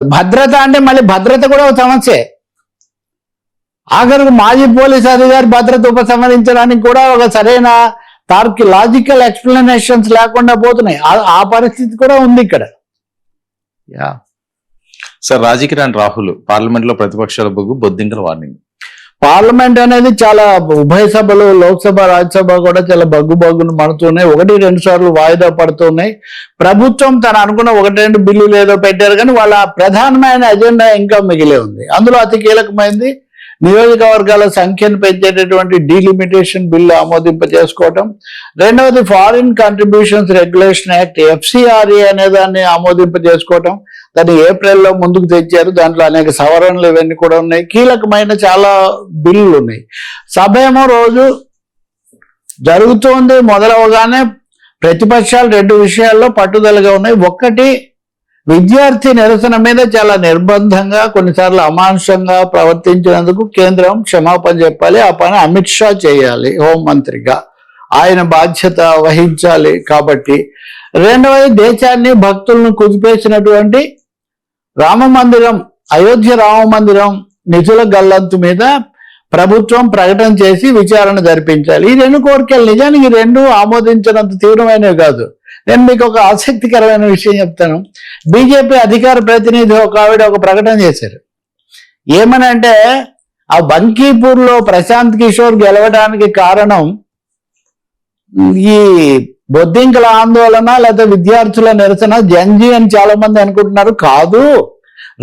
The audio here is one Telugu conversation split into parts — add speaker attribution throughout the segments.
Speaker 1: భద్రత అంటే మళ్ళీ భద్రత కూడా ఒక సమస్యే. ఆఖరికి మాజీ పోలీస్ అధికారి భద్రత ఉపసంహరించడానికి కూడా ఒక సరైన లాజికల్ ఎక్స్ప్లెనేషన్స్ లేకుండా పోతున్నాయి. ఆ పరిస్థితి కూడా ఉంది ఇక్కడ.
Speaker 2: సార్, రాజకీయ రాహుల్ పార్లమెంట్ లో ప్రతిపక్షాల బొగ్గు బొద్దింకల వార్నింగ్.
Speaker 1: పార్లమెంట్ అనేది చాలా ఉభయ సభలు, లోక్సభ, రాజ్యసభ కూడా చాలా బగ్గును మడుతున్నాయి. 1-2 సార్లు వాయిదా పడుతున్నాయి. ప్రభుత్వం తను అనుకున్న 1-2 బిల్లులు ఏదో పెట్టారు, కానీ వాళ్ళ ప్రధానమైన ఎజెండా ఇంకా మిగిలే ఉంది. అందులో అతి కీలకమైంది నియోజకవర్గాల సంఖ్యను పెంచేటటువంటి డీలిమిటేషన్ బిల్లు ఆమోదింప చేసుకోవటం. రెండవది foreign contributions regulation act FCRA అనే దాన్ని ఆమోదింప చేసుకోవటం. దాన్ని ఏప్రిల్లో ముందుకు తెచ్చారు. దాంట్లో అనేక సవరణలు ఇవన్నీ కూడా ఉన్నాయి. కీలకమైన చాలా బిల్లులు ఉన్నాయి. సభ ఏమో రోజు జరుగుతోంది. మొదలవగానే ప్రతిపక్షాలు 2 విషయాల్లో పట్టుదలగా ఉన్నాయి. ఒకటి, విద్యార్థి నిరసన మీద చాలా నిర్బంధంగా, కొన్నిసార్లు అమానుషంగా ప్రవర్తించినందుకు కేంద్రం క్షమాపణ చెప్పాలి. ఆ పని అమిత్ షా చేయాలి హోంమంత్రిగా. ఆయన బాధ్యత వహించాలి. కాబట్టి రెండవది, దేశాన్ని భక్తులను కుదిపేసినటువంటి రామమందిరం, అయోధ్య రామమందిరం నిధుల గల్లంతు మీద ప్రభుత్వం ప్రకటన చేసి విచారణ జరిపించాలి. ఈ 2 కోరికలు నిజానికి 2 ఆమోదించినంత తీవ్రమైనవి కాదు. నేను మీకు ఒక ఆసక్తికరమైన విషయం చెప్తాను. బీజేపీ అధికార ప్రతినిధి ఒక ఆవిడ ఒక ప్రకటన చేశారు. ఏమనంటే, ఆ బంకీపూర్లో ప్రశాంత్ కిషోర్ గెలవడానికి కారణం ఈ బొద్దింకల ఆందోళన లేదా విద్యార్థుల నిరసన జంజీ అని చాలా మంది అనుకుంటున్నారు. కాదు,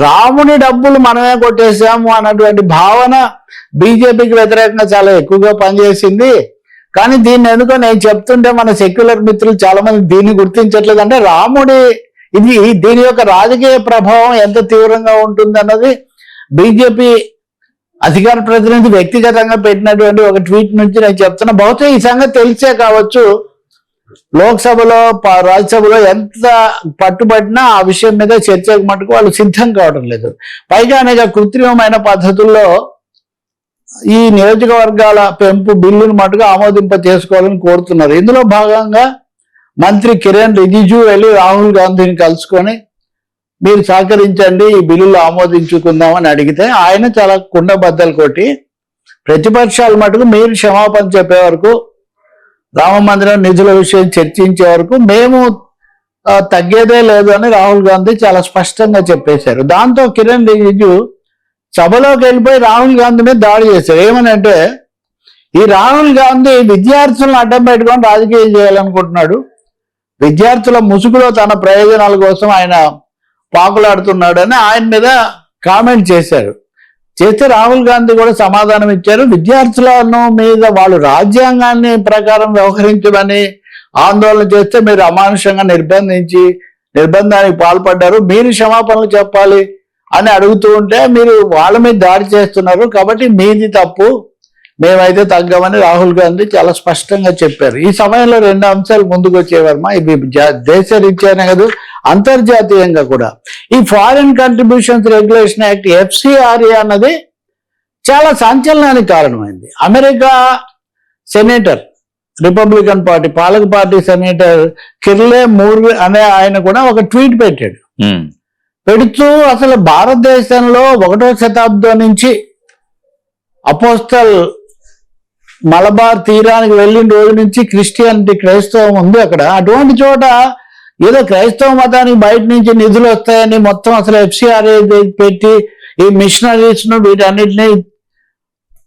Speaker 1: రాముని డబ్బులు మనమే కొట్టేశాము అన్నటువంటి భావన బీజేపీకి వ్యతిరేకంగా చాలా ఎక్కువగా పనిచేసింది. కానీ దీన్ని ఎందుకో నేను చెప్తుంటే మన సెక్యులర్ మిత్రులు చాలా మంది దీన్ని గుర్తించట్లేదు. అంటే దీని యొక్క రాజకీయ ప్రభావం ఎంత తీవ్రంగా ఉంటుంది అన్నది బీజేపీ అధికార ప్రతినిధి వ్యక్తిగతంగా పెట్టినటువంటి ఒక ట్వీట్ నుంచి నేను చెప్తున్నా. బహుశా ఈ సంగతి తెలిసే కావచ్చు లోక్సభలో, రాజ్యసభలో ఎంత పట్టుబట్టినా ఆ విషయం మీద చర్చకు మటుకు వాళ్ళు సిద్ధం కావడం లేదు. పైగా అనేక కృత్రిమమైన పద్ధతుల్లో ఈ నియోజకవర్గాల పెంపు బిల్లును మటుకు ఆమోదింప చేసుకోవాలని కోరుతున్నారు. ఇందులో భాగంగా మంత్రి కిరణ్ రిజిజు వెళ్ళి రాహుల్ గాంధీని కలుసుకొని మీరు సహకరించండి, ఈ బిల్లులు ఆమోదించుకుందామని అడిగితే ఆయన చాలా కుండబద్దలు కొట్టి ప్రతిపక్షాలు మటుకు మీరు క్షమాపణ చెప్పే వరకు, రామ మందిరం నిధుల విషయం చర్చించే వరకు మేము తగ్గేదే లేదు అని రాహుల్ గాంధీ చాలా స్పష్టంగా చెప్పేశారు. దాంతో కిరణ్ రిజిజు సభలోకి వెళ్ళిపోయి రాహుల్ గాంధీ మీద దాడి చేశారు. ఏమనంటే, ఈ రాహుల్ గాంధీ విద్యార్థులను అడ్డం పెట్టుకొని రాజకీయం చేయాలనుకుంటున్నాడు, విద్యార్థుల ముసుగులో తన ప్రయోజనాల కోసం ఆయన పాకులాడుతున్నాడని ఆయన మీద కామెంట్ చేశారు. చేస్తే రాహుల్ గాంధీ కూడా సమాధానం ఇచ్చారు. విద్యార్థులను మీద వాళ్ళు రాజ్యాంగాన్ని ప్రకారం వ్యవహరించమని ఆందోళన చేస్తే మీరు అమానుషంగా నిర్బంధానికి పాల్పడ్డారు, మీరు క్షమాపణలు చెప్పాలి అని అడుగుతూ ఉంటే మీరు వాళ్ళ మీద దాడి చేస్తున్నారు, కాబట్టి మీది తప్పు, మేమైతే తగ్గమని రాహుల్ గాంధీ చాలా స్పష్టంగా చెప్పారు. ఈ సమయంలో 2 అంశాలు ముందుకు వచ్చేవర్మ. ఇవి దేశరీత్యానే కాదు, అంతర్జాతీయంగా కూడా ఈ foreign contributions regulation act FCRA అన్నది చాలా సంచలనానికి కారణమైంది. అమెరికా సెనేటర్, రిపబ్లికన్ పార్టీ పాలక పార్టీ సెనేటర్ కిర్లే మూర్ అనే ఆయన కూడా ఒక ట్వీట్ పెట్టాడు. పెడుతూ అసలు భారతదేశంలో 1వ శతాబ్దం నుంచి అపోస్తల్ మలబార్ తీరానికి వెళ్ళిన రోజు నుంచి క్రైస్తవం ఉంది అక్కడ. అటువంటి చోట ఏదో క్రైస్తవ మతానికి బయట నుంచి నిధులు వస్తాయని మొత్తం అసలు FCRA పెట్టి ఈ మిషనరీస్ ను వీటన్నిటిని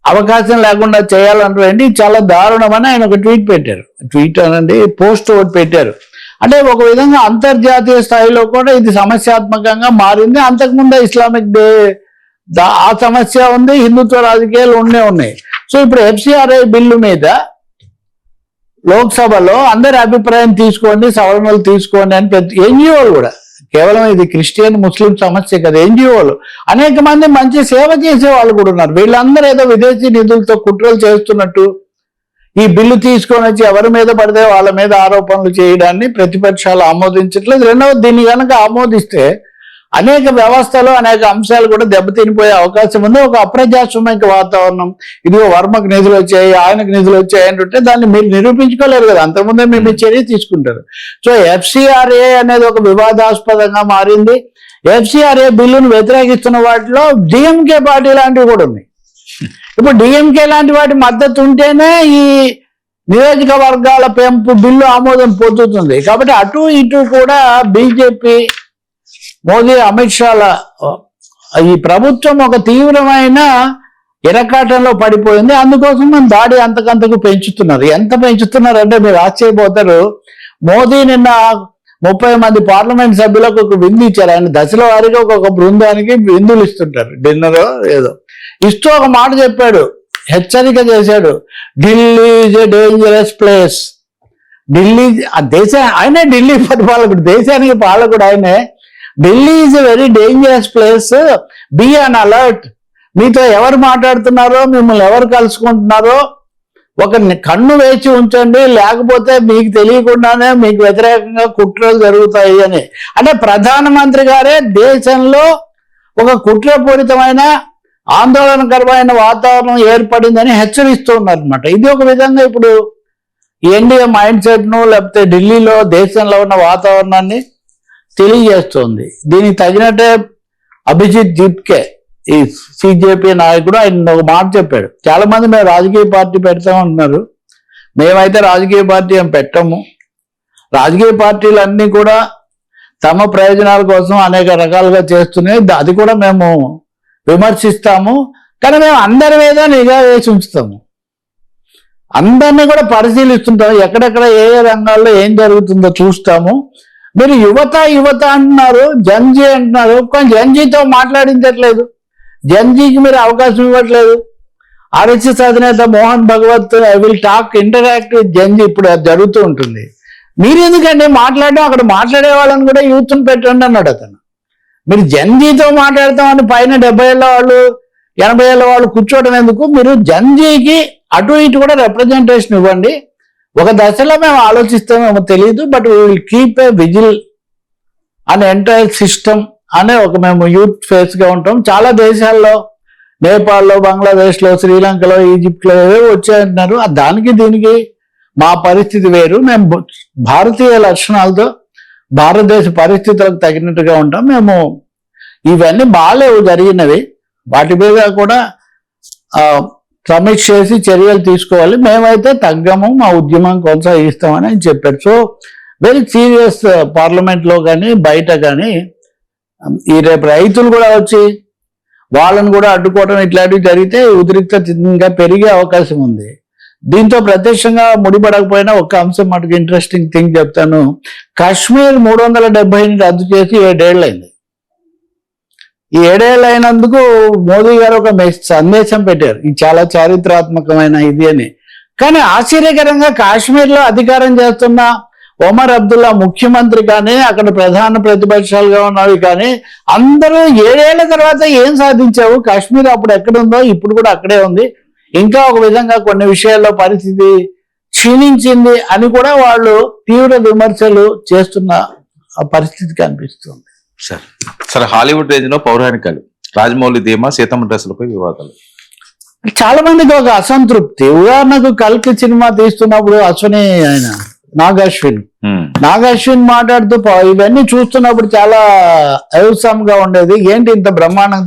Speaker 1: అవకాశం లేకుండా చేయాలంటే చాలా దారుణమని ఆయన ఒక ట్వీట్ పెట్టారు. పోస్ట్ ఒకటి పెట్టారు. అంటే ఒక విధంగా అంతర్జాతీయ స్థాయిలో కూడా ఇది సమస్యాత్మకంగా మారింది. అంతకుముందే ఇస్లామిక్ ఆ సమస్య ఉంది, హిందుత్వ రాజకీయాలు ఉన్నాయి. సో ఇప్పుడు FCRA బిల్లు మీద లోక్సభలో అందరి అభిప్రాయం తీసుకోండి, సవరణలు తీసుకోండి అని NGOలు కూడా, కేవలం ఇది క్రిస్టియన్ ముస్లిం సమస్య కదా, NGOలు అనేక మంది మంచి సేవ చేసే వాళ్ళు కూడా ఉన్నారు. వీళ్ళందరూ ఏదో విదేశీ నిధులతో కుట్రలు చేస్తున్నట్టు ఈ బిల్లు తీసుకొని వచ్చి ఎవరి మీద పడితే వాళ్ళ మీద ఆరోపణలు చేయడాన్ని ప్రతిపక్షాలు ఆమోదించట్లేదు. రెండవది, దీన్ని కనుక ఆమోదిస్తే అనేక వ్యవస్థలు అనేక అంశాలు కూడా దెబ్బతినిపోయే అవకాశం ఉంది. ఒక అప్రజాస్వామిక వాతావరణం, ఇదిగో వర్మకు నిధులు వచ్చాయి, ఆయనకు నిధులు వచ్చాయి అంటుంటే దాన్ని మీరు నిరూపించుకోలేరు కదా, అంతకుముందే మీరు చర్య తీసుకుంటారు. సో FCRA అనేది ఒక వివాదాస్పదంగా మారింది. FCRA బిల్లును వ్యతిరేకిస్తున్న వాటిలో DMK పార్టీ లాంటివి కూడా ఉన్నాయి. ఇప్పుడు DMK లాంటి వాటి మద్దతు ఉంటేనే ఈ నియోజకవర్గాల పెంపు బిల్లు ఆమోదం పొందుతుంది. కాబట్టి అటు ఇటు కూడా బీజేపీ, మోదీ, అమిత్ షాల ఈ ప్రభుత్వం ఒక తీవ్రమైన ఇరకాటంలో పడిపోయింది. అందుకోసం మనం దాడి అంతకంతకు పెంచుతున్నారు. ఎంత పెంచుతున్నారు అంటే మీరు ఆశ్చర్యపోతారు. మోదీ నిన్న 30 మంది పార్లమెంట్ సభ్యులకు ఒక విందు ఇచ్చారు. ఆయన దశల వారీగా ఒక్కొక్క బృందానికి విందులు ఇస్తుంటారు, డిన్నర్ ఏదో ఇస్తూ ఒక మాట చెప్పాడు, హెచ్చరిక చేశాడు. Delhi is a dangerous place. Delhi ఆయనే ఢిల్లీ పరిపాలకుడు, దేశానికి పాలకుడు ఆయనే. Delhi is a very dangerous place, be on alert. మీతో ఎవరు మాట్లాడుతున్నారో, మిమ్మల్ని ఎవరు కలుసుకుంటున్నారో ఒక కన్ను వేచి ఉంచండి, లేకపోతే మీకు తెలియకుండానే మీకు వ్యతిరేకంగా కుట్రలు జరుగుతాయి అని. అంటే ప్రధానమంత్రి గారే దేశంలో ఒక కుట్రపూరితమైన ఆందోళనకరమైన వాతావరణం ఏర్పడిందని హెచ్చరిస్తూ ఉన్నారు అనమాట. ఇది ఒక విధంగా ఇప్పుడు ఎన్డీఏ మైండ్ సెట్ను, లేకపోతే ఢిల్లీలో దేశంలో ఉన్న వాతావరణాన్ని తెలియజేస్తుంది. దీనికి తగినట్టే అభిజిత్ జిత్కే, ఈ CJP నాయకుడు, ఆయన ఒక మాట చెప్పాడు. చాలా మంది మేము రాజకీయ పార్టీ పెడతామంటున్నారు. మేమైతే రాజకీయ పార్టీ ఏం పెట్టము. రాజకీయ పార్టీలు అన్నీ కూడా తమ ప్రయోజనాల కోసం అనేక రకాలుగా చేస్తున్నాయి. అది కూడా మేము విమర్శిస్తాము. కానీ మేము అందరి మీద నిఘా వేసి ఉంచుతాము, అందరినీ కూడా పరిశీలిస్తుంటాము. ఎక్కడెక్కడ ఏ రంగాల్లో ఏం జరుగుతుందో చూస్తాము. మీరు యువత అంటున్నారు, జన్జీ అంటున్నారు, కానీ జన్జీతో మాట్లాడించట్లేదు. జన్జీకి మీరు అవకాశం ఇవ్వట్లేదు. RSS అధినేత Mohan Bhagwat I will talk interact with Gen Z ఇప్పుడు అది జరుగుతూ ఉంటుంది. మీరు ఎందుకంటే మాట్లాడడం, అక్కడ మాట్లాడే వాళ్ళని కూడా యూత్ని పెట్టండి అన్నాడు అతను. మీరు జన్జీతో మాట్లాడతామని పైన 70 ఏళ్ళ వాళ్ళు 80 ఏళ్ళ వాళ్ళు కూర్చోవడం ఎందుకు? మీరు జన్జీకి అటు ఇటు కూడా రిప్రజెంటేషన్ ఇవ్వండి. ఒక దశలో మేము ఆలోచిస్తామేమో తెలియదు, but we will keep a whistle an entire system అనే ఒక మేము యూత్ ఫేస్గా ఉంటాం. చాలా దేశాల్లో, నేపాల్లో, బంగ్లాదేశ్లో, శ్రీలంకలో, ఈజిప్ట్లో ఏవేవో వచ్చాయంటున్నారు. దానికి దీనికి మా పరిస్థితి వేరు. మేము భారతీయ లక్షణాలతో భారతదేశ పరిస్థితులకు తగినట్టుగా ఉంటాం. మేము ఇవన్నీ బాగాలేవు జరిగినవి, వాటి మీద కూడా సమీక్ష చేసి చర్యలు తీసుకోవాలి. మేమైతే తగ్గము, మా ఉద్యమం కొనసాగిస్తామని ఆయన చెప్పారు. సో వెరీ సీరియస్ పార్లమెంట్లో కానీ బయట కానీ. ఈ రేపు రైతులు కూడా వచ్చి వాళ్ళని కూడా అడ్డుకోవడం ఇట్లాంటివి జరిగితే ఉద్రిక్తత ఇంకా పెరిగే అవకాశం ఉంది. దీంతో ప్రత్యక్షంగా ముడిపడకపోయినా ఒక అంశం మటుకు ఇంట్రెస్టింగ్ థింగ్ చెప్తాను. కాశ్మీర్ 370ని రద్దు చేసి 7 ఏళ్ళైంది. ఈ 7 ఏళ్ళు అయినందుకు మోదీ గారు ఒక సందేశం పెట్టారు, ఇది చాలా చారిత్రాత్మకమైన ఇది అని. కానీ ఆశ్చర్యకరంగా కాశ్మీర్లో అధికారం చేస్తున్న ఒమర్ అబ్దుల్లా ముఖ్యమంత్రి కానీ, అక్కడ ప్రధాన ప్రతిపక్షాలుగా ఉన్నవి కానీ అందరూ 7 ఏళ్ల తర్వాత ఏం సాధించావు, కాశ్మీర్ అప్పుడు ఎక్కడుందో ఇప్పుడు కూడా అక్కడే ఉంది, ఇంకా ఒక విధంగా కొన్ని విషయాల్లో పరిస్థితి క్షీణించింది అని కూడా వాళ్ళు తీవ్ర విమర్శలు చేస్తున్న పరిస్థితి కనిపిస్తుంది.
Speaker 2: సరే, హాలీవుడ్ రేంజ్ లో పౌరాణికాలు, రాజమౌళి ధీమా, సీతమ్మ డ్రెస్సులపై వివాదాలు.
Speaker 1: చాలా మందికి ఒక అసంతృప్తి. ఉదాహరణకు కల్కి సినిమా తీస్తున్నప్పుడు అశ్విని, ఆయన నాగాశ్విన్ మాట్లాడుతూ ఇవన్నీ చూస్తున్నప్పుడు చాలా అయోసంగా ఉండేది. ఏంటి ఇంత బ్రహ్మాండం